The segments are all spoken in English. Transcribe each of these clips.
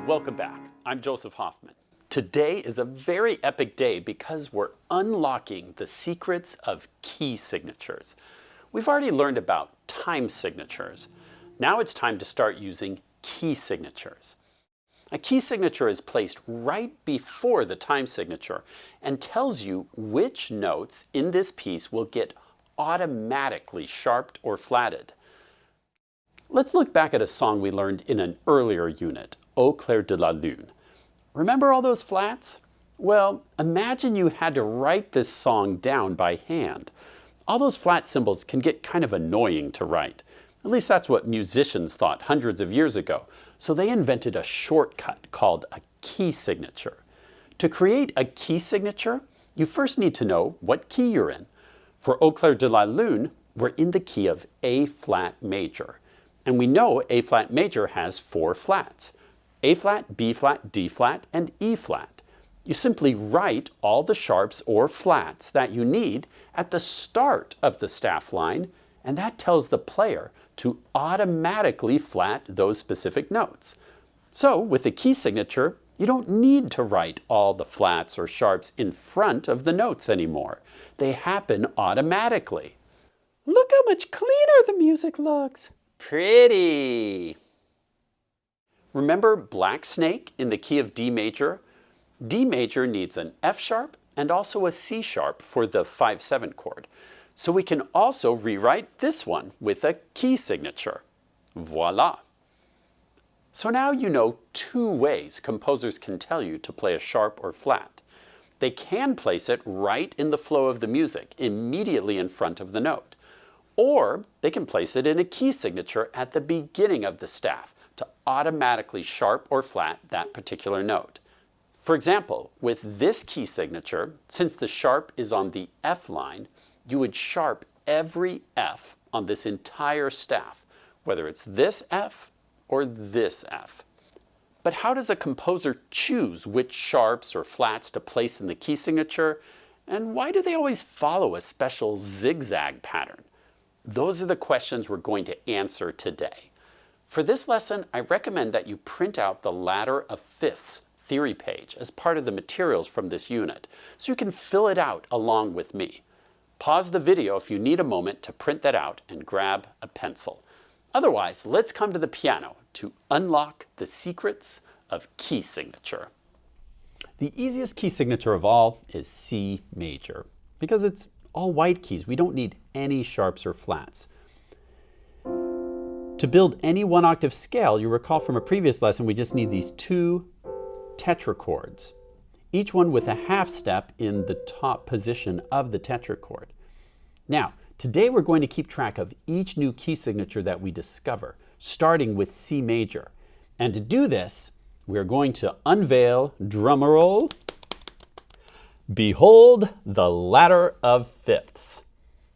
Welcome back. I'm Joseph Hoffman. Today is a very epic day because we're unlocking the secrets of key signatures. We've already learned about time signatures. Now it's time to start using key signatures. A key signature is placed right before the time signature and tells you which notes in this piece will get automatically sharped or flatted. Let's look back at a song we learned in an earlier unit, Au clair de la lune. Remember all those flats? Well, imagine you had to write this song down by hand. All those flat symbols can get kind of annoying to write. At least that's what musicians thought hundreds of years ago. So they invented a shortcut called a key signature. To create a key signature, you first need to know what key you're in. For Au clair de la lune, we're in the key of A flat major. And we know A flat major has 4 flats: A flat, B flat, D flat, and E flat. You simply write all the sharps or flats that you need at the start of the staff line, and that tells the player to automatically flat those specific notes. So with a key signature, you don't need to write all the flats or sharps in front of the notes anymore. They happen automatically. Look how much cleaner the music looks. Pretty. Remember Black Snake in the key of D major? D major needs an F sharp and also a C sharp for the 5/7 chord. So we can also rewrite this one with a key signature. Voila! So now you know 2 ways composers can tell you to play a sharp or flat. They can place it right in the flow of the music, immediately in front of the note. Or they can place it in a key signature at the beginning of the staff to automatically sharp or flat that particular note. For example, with this key signature, since the sharp is on the F line, you would sharp every F on this entire staff, whether it's this F or this F. But how does a composer choose which sharps or flats to place in the key signature? And why do they always follow a special zigzag pattern? Those are the questions we're going to answer today. For this lesson, I recommend that you print out the ladder of fifths theory page as part of the materials from this unit, so you can fill it out along with me. Pause the video if you need a moment to print that out and grab a pencil. Otherwise, let's come to the piano to unlock the secrets of key signature. The easiest key signature of all is C major, because it's all white keys. We don't need any sharps or flats. To build any 1-octave scale, you recall from a previous lesson, we just need these 2 tetrachords, each one with a half step in the top position of the tetrachord. Now, today we're going to keep track of each new key signature that we discover, starting with C major. And to do this, we're going to unveil, drumroll, behold the ladder of fifths.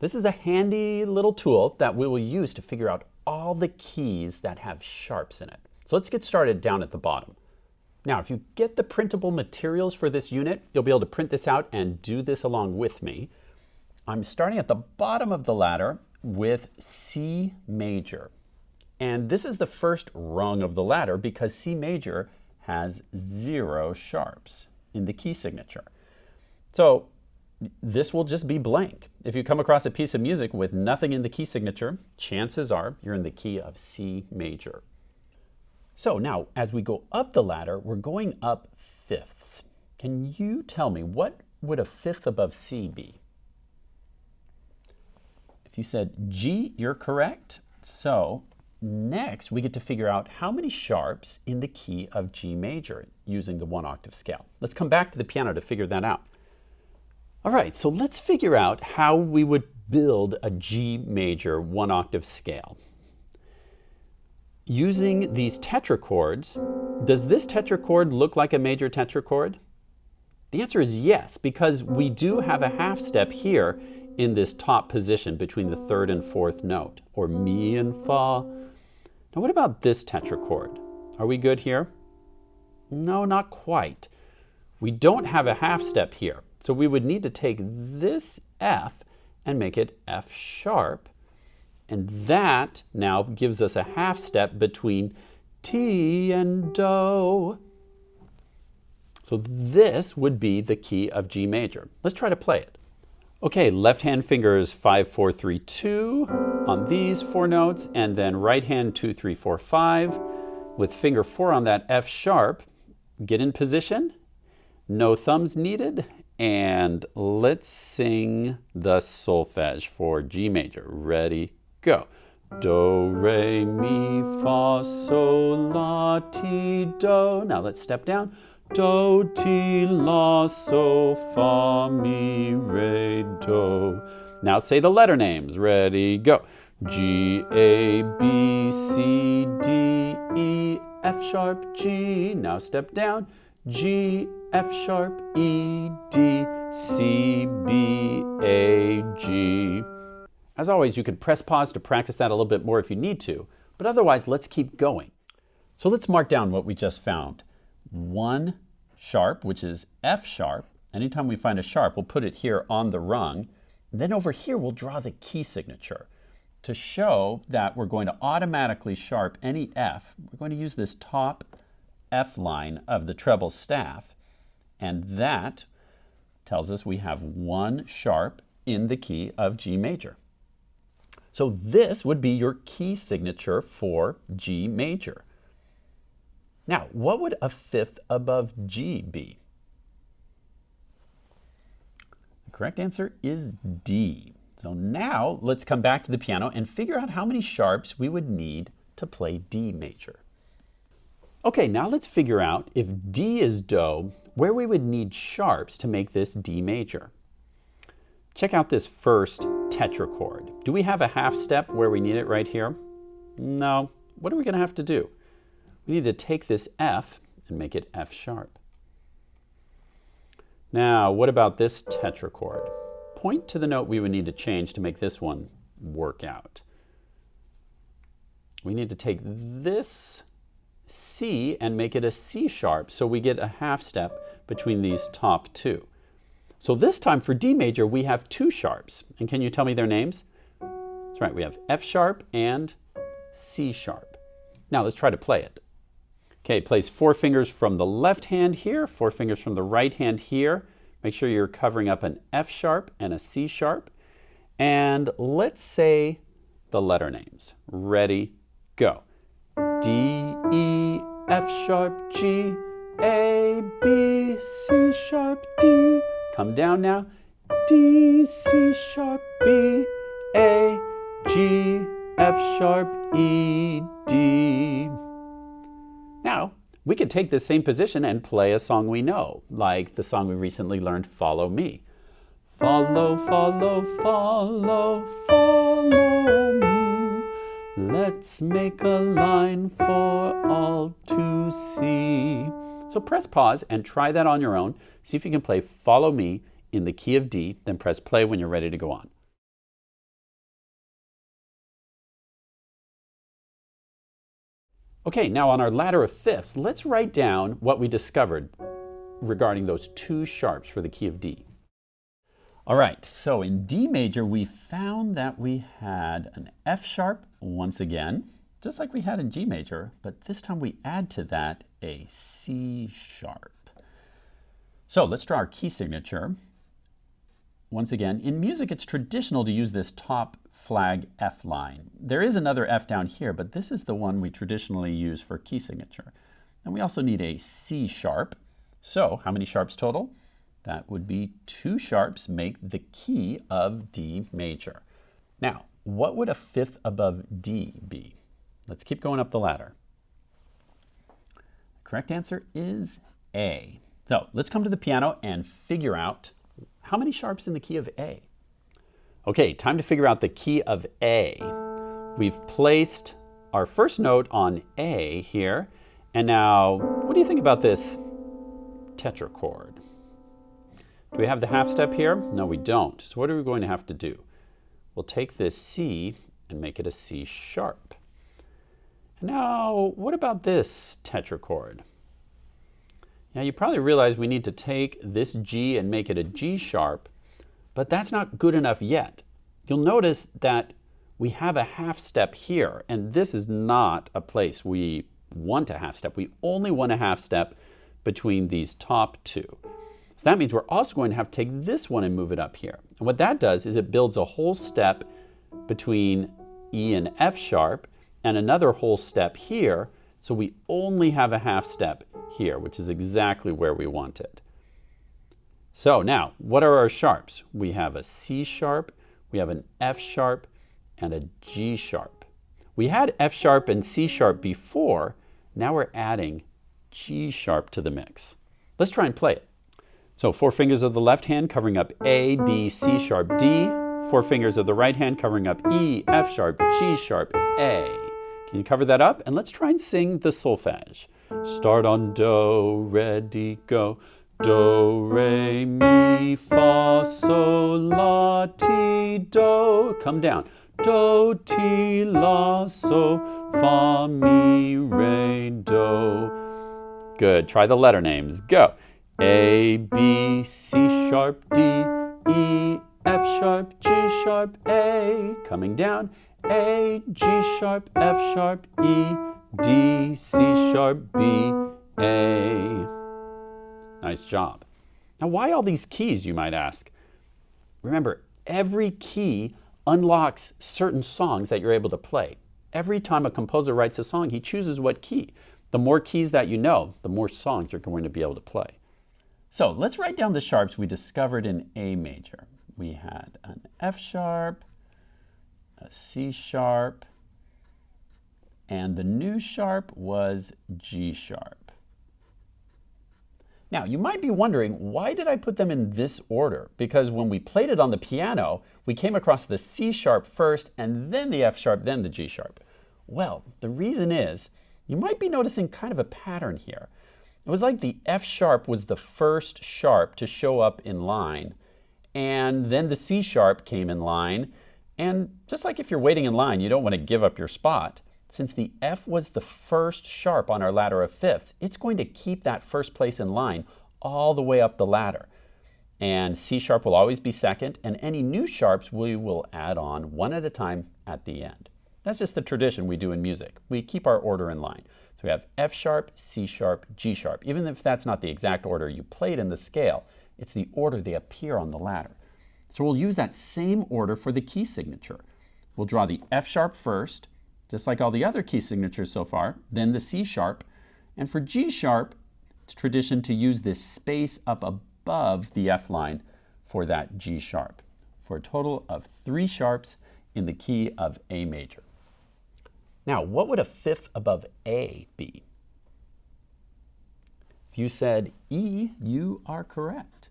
This is a handy little tool that we will use to figure out all the keys that have sharps in it. So let's get started down at the bottom. Now, if you get the printable materials for this unit, you'll be able to print this out and do this along with me. I'm starting at the bottom of the ladder with C major. And this is the first rung of the ladder because C major has 0 sharps in the key signature. So this will just be blank. If you come across a piece of music with nothing in the key signature, chances are you're in the key of C major. So now, as we go up the ladder, we're going up fifths. Can you tell me, what would a fifth above C be? If you said G, you're correct. So next, we get to figure out how many sharps in the key of G major using the 1-octave scale. Let's come back to the piano to figure that out. All right, so let's figure out how we would build a G major 1-octave scale. Using these tetrachords, does this tetrachord look like a major tetrachord? The answer is yes, because we do have a half step here in this top position between the 3rd and 4th note, or Mi and Fa. Now what about this tetrachord? Are we good here? No, not quite. We don't have a half step here, so we would need to take this F and make it F sharp, and that now gives us a half step between T, and Do. So this would be the key of G major. Let's try to play it. Okay, left hand fingers 5, 4, 3, 2 on these 4 notes, and then right hand 2, 3, 4, 5 with finger 4 on that F sharp. Get in position, no thumbs needed, and let's sing the solfege for G major. Ready, go. Do, re, mi, fa, sol, la, ti, do. Now let's step down. Do, ti, la, so, fa, mi, re, do. Now say the letter names. Ready, go. G, A, B, C, D, E, F sharp, G. Now step down. G, F sharp, E, D, C, B, A, G. As always, you can press pause to practice that a little bit more if you need to, but otherwise, let's keep going. So let's mark down what we just found. 1 sharp, which is F sharp. Anytime we find a sharp, we'll put it here on the rung. And then over here, we'll draw the key signature. To show that we're going to automatically sharp any F, we're going to use this top F line of the treble staff, and that tells us we have 1 sharp in the key of G major. So this would be your key signature for G major. Now, what would a 5th above G be? The correct answer is D. So now let's come back to the piano and figure out how many sharps we would need to play D major. Okay, now let's figure out if D is Do, where we would need sharps to make this D major. Check out this first tetrachord. Do we have a half step where we need it right here? No. What are we going to have to do? We need to take this F and make it F sharp. Now, what about this tetrachord? Point to the note we would need to change to make this one work out. We need to take this C and make it a C sharp, so we get a half step between these top 2. So this time for D major, we have 2 sharps. And can you tell me their names? That's right, we have F sharp and C sharp. Now let's try to play it. Okay, place 4 fingers from the left hand here, 4 fingers from the right hand here. Make sure you're covering up an F sharp and a C sharp. And let's say the letter names. Ready, go. D, E, F sharp, G, A, B, C sharp, D. Come down now. D, C sharp, B, A, G, F sharp, E, D. Now, we could take this same position and play a song we know, like the song we recently learned, Follow Me. Follow, follow, follow, follow me. Let's make a line for all to see. So press pause and try that on your own. See if you can play Follow Me in the key of D, then press play when you're ready to go on. Okay, now on our ladder of fifths, let's write down what we discovered regarding those 2 sharps for the key of D. All right, so in D major, we found that we had an F sharp once again, just like we had in G major, but this time we add to that a C sharp. So let's draw our key signature. Once again, in music, it's traditional to use this top flag F line. There is another F down here, but this is the one we traditionally use for key signature. And we also need a C sharp. So how many sharps total? That would be 2 sharps make the key of D major. Now, what would a 5th above D be? Let's keep going up the ladder. The correct answer is A. So let's come to the piano and figure out how many sharps in the key of A. Okay, time to figure out the key of A. We've placed our first note on A here, and now, what do you think about this tetrachord? Do we have the half step here? No, we don't. So what are we going to have to do? We'll take this C and make it a C sharp. Now, what about this tetrachord? Now, you probably realize we need to take this G and make it a G sharp, but that's not good enough yet. You'll notice that we have a half step here, and this is not a place we want a half step. We only want a half step between these top two. So that means we're also going to have to take this one and move it up here. And what that does is it builds a whole step between E and F sharp and another whole step here. So we only have a half step here, which is exactly where we want it. So now, what are our sharps? We have a C sharp, we have an F sharp, and a G sharp. We had F sharp and C sharp before. Now we're adding G sharp to the mix. Let's try and play it. So 4 fingers of the left hand covering up A, B, C sharp, D. 4 fingers of the right hand covering up E, F sharp, G sharp, A. Can you cover that up? And let's try and sing the solfege. Start on do, ready, go. Do, re, mi, fa, sol, la, ti, do. Come down. Do, ti, la, so, fa, mi, re, do. Good. Try the letter names. Go. A, B, C sharp, D, E, F sharp, G sharp, A. Coming down. A, G sharp, F sharp, E, D, C sharp, B, A. Nice job. Now, why all these keys, you might ask? Remember, every key unlocks certain songs that you're able to play. Every time a composer writes a song, he chooses what key. The more keys that you know, the more songs you're going to be able to play. So let's write down the sharps we discovered in A major. We had an F sharp, a C sharp, and the new sharp was G sharp. Now, you might be wondering, why did I put them in this order? Because when we played it on the piano, we came across the C sharp first, and then the F sharp, then the G sharp. Well, the reason is, you might be noticing kind of a pattern here. It was like the F sharp was the first sharp to show up in line, and then the C sharp came in line, and just like if you're waiting in line, you don't want to give up your spot. Since the F was the first sharp on our ladder of fifths, it's going to keep that first place in line all the way up the ladder. And C sharp will always be second, and any new sharps we will add on one at a time at the end. That's just the tradition we do in music. We keep our order in line. So we have F sharp, C sharp, G sharp. Even if that's not the exact order you played in the scale, it's the order they appear on the ladder. So we'll use that same order for the key signature. We'll draw the F sharp first, just like all the other key signatures so far, then the C sharp. And for G sharp, it's tradition to use this space up above the F line for that G sharp, for a total of 3 sharps in the key of A major. Now, what would a fifth above A be? If you said E, you are correct.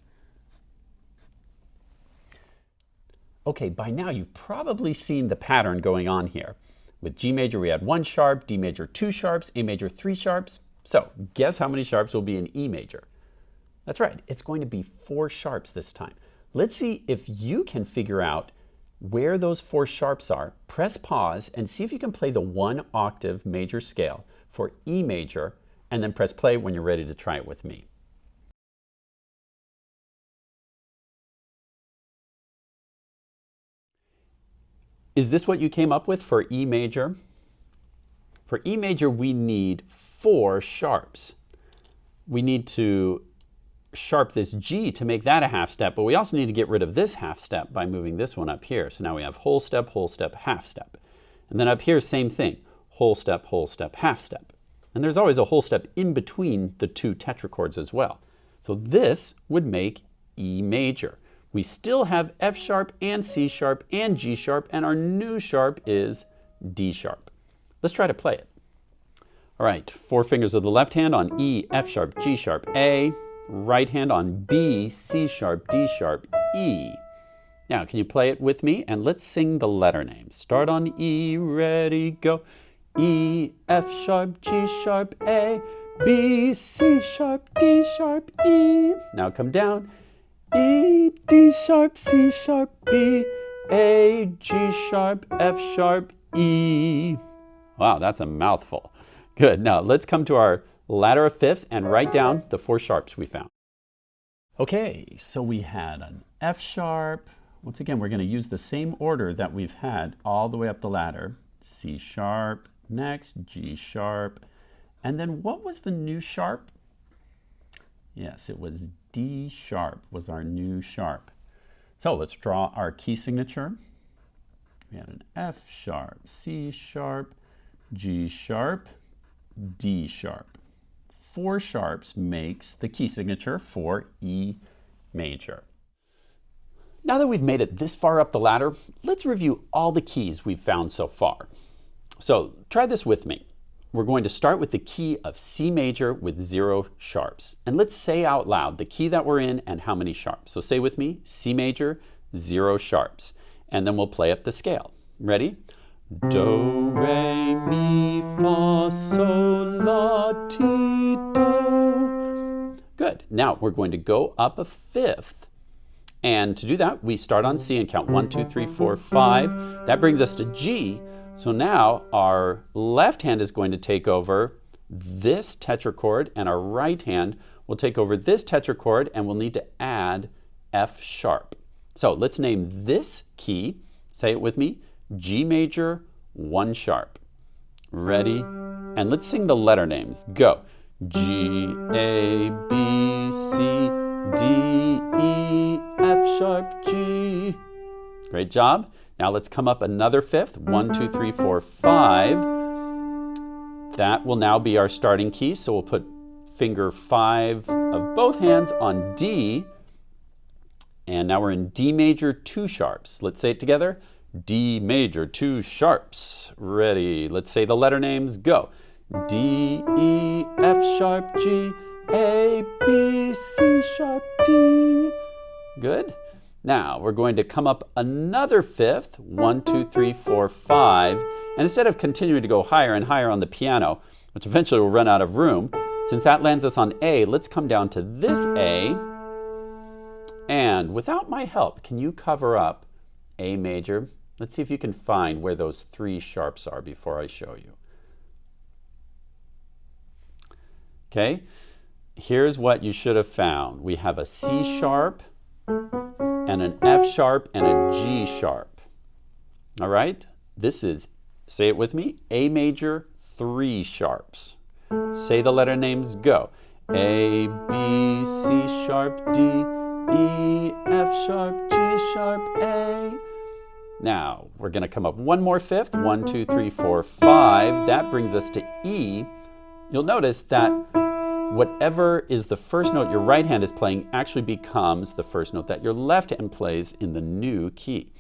Okay, by now you've probably seen the pattern going on here. With G major, we had 1 sharp, D major, 2 sharps, A major, 3 sharps. So guess how many sharps will be in E major? That's right, it's going to be 4 sharps this time. Let's see if you can figure out where those 4 sharps are. Press pause and see if you can play the 1 octave major scale for E major, and then press play when you're ready to try it with me. Is this what you came up with for E major? For E major, we need 4 sharps. We need to sharp this G to make that a half step, but we also need to get rid of this half step by moving this one up here. So now we have whole step, half step. And then up here, same thing, whole step, half step. And there's always a whole step in between the 2 tetrachords as well. So this would make E major. We still have F sharp and C sharp and G sharp, and our new sharp is D sharp. Let's try to play it. All right, 4 fingers of the left hand on E, F sharp, G sharp, A. Right hand on B, C sharp, D sharp, E. Now, can you play it with me? And let's sing the letter names. Start on E, ready, go. E, F sharp, G sharp, A. B, C sharp, D sharp, E. Now come down. E, D sharp, C sharp, B, A, G sharp, F sharp, E. Wow, that's a mouthful. Good. Now let's come to our ladder of fifths and write down the 4 sharps we found. Okay, so we had an F sharp. Once again, we're going to use the same order that we've had all the way up the ladder. C sharp, next G sharp, And then what was the new sharp? Yes, it was D sharp was our new sharp. So let's draw our key signature. We had an F sharp, C sharp, G sharp, D sharp. 4 sharps makes the key signature for E major. Now that we've made it this far up the ladder, let's review all the keys we've found so far. So try this with me. We're going to start with the key of C major with 0 sharps. And let's say out loud the key that we're in and how many sharps. So say with me, C major, 0 sharps. And then we'll play up the scale. Ready? Do, re, mi, fa, sol, la, ti, do. Good. Now we're going to go up a 5th. And to do that, we start on C and count 1, 2, 3, 4, 5. That brings us to G. So now our left hand is going to take over this tetrachord, and our right hand will take over this tetrachord, and we'll need to add F sharp. So let's name this key, say it with me, G major, 1 sharp. Ready? And let's sing the letter names. Go. G, A, B, C, D, E, F sharp, G. Great job. Now let's come up another 5th. 1, 2, 3, 4, 5. That will now be our starting key. So we'll put finger 5 of both hands on D. And now we're in D major, 2 sharps. Let's say it together. D major, 2 sharps. Ready? Let's say the letter names. Go. D, E, F sharp, G, A, B, C sharp, D. Good. Now we're going to come up another 5th. 1, 2, 3, 4, 5. And instead of continuing to go higher and higher on the piano, which eventually will run out of room, since that lands us on A, let's come down to this A. And without my help, can you cover up A major? Let's see if you can find where those 3 sharps are before I show you. Okay, here's what you should have found. We have a C sharp and an F sharp and a G sharp. All right, this is, say it with me, A major, 3 sharps. Say the letter names, go. A, B, C sharp, D, E, F sharp, G sharp, A. Now, we're going to come up one more 5th. 1, 2, 3, 4, 5. That brings us to E. You'll notice that whatever is the first note your right hand is playing actually becomes the first note that your left hand plays in the new key.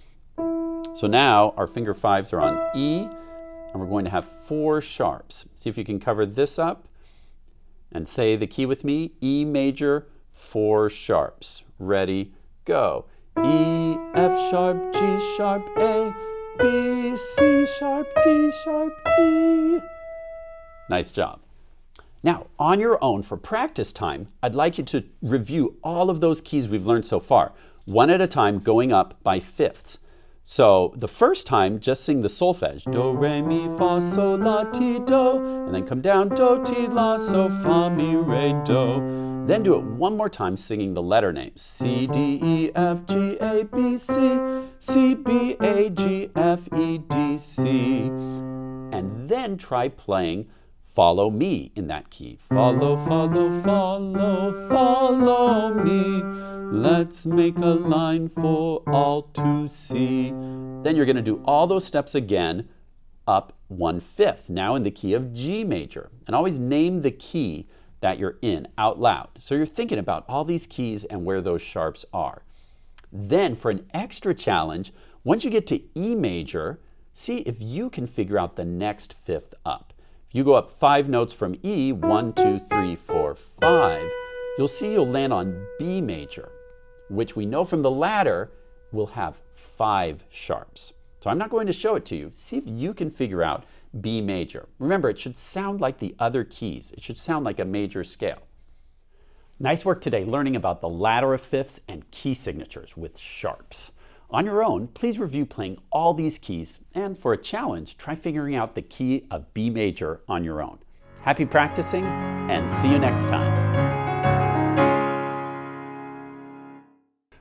So now our finger 5s are on E, and we're going to have 4 sharps. See if you can cover this up and say the key with me, E major, 4 sharps. Ready, go. E, F sharp, G sharp, A, B, C sharp, D sharp, E. Nice job. Now, on your own for practice time, I'd like you to review all of those keys we've learned so far, one at a time, going up by 5ths. So the first time, just sing the solfege. Do, re, mi, fa, sol, la, ti, do. And then come down, do, ti, la, so, fa, mi, re, do. Then do it one more time singing the letter names. C, D, E, F, G, A, B, C, C, B, A, G, F, E, D, C. And then try playing Follow Me in that key. Follow, follow, follow, follow me. Let's make a line for all to see. Then you're going to do all those steps again up 1/5, now in the key of G major. And always name the key that you're in out loud. So you're thinking about all these keys and where those sharps are. Then for an extra challenge, once you get to E major, see if you can figure out the next 5th up. If you go up 5 notes from E, 1, 2, 3, 4, 5, you'll see you'll land on B major, which we know from the ladder will have 5 sharps. So I'm not going to show it to you. See if you can figure out B major. Remember, it should sound like the other keys. It should sound like a major scale. Nice work today learning about the ladder of 5ths and key signatures with sharps. On your own, please review playing all these keys, and for a challenge, try figuring out the key of B major on your own. Happy practicing, and see you next time.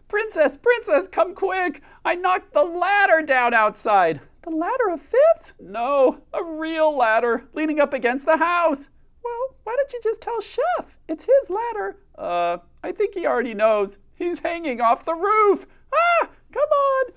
Princess, princess, come quick! I knocked the ladder down outside. The ladder of 5ths? No, a real ladder leaning up against the house. Well, Why don't you just tell Chef? It's his ladder. I think he already knows. He's hanging off the roof. Ah, come on.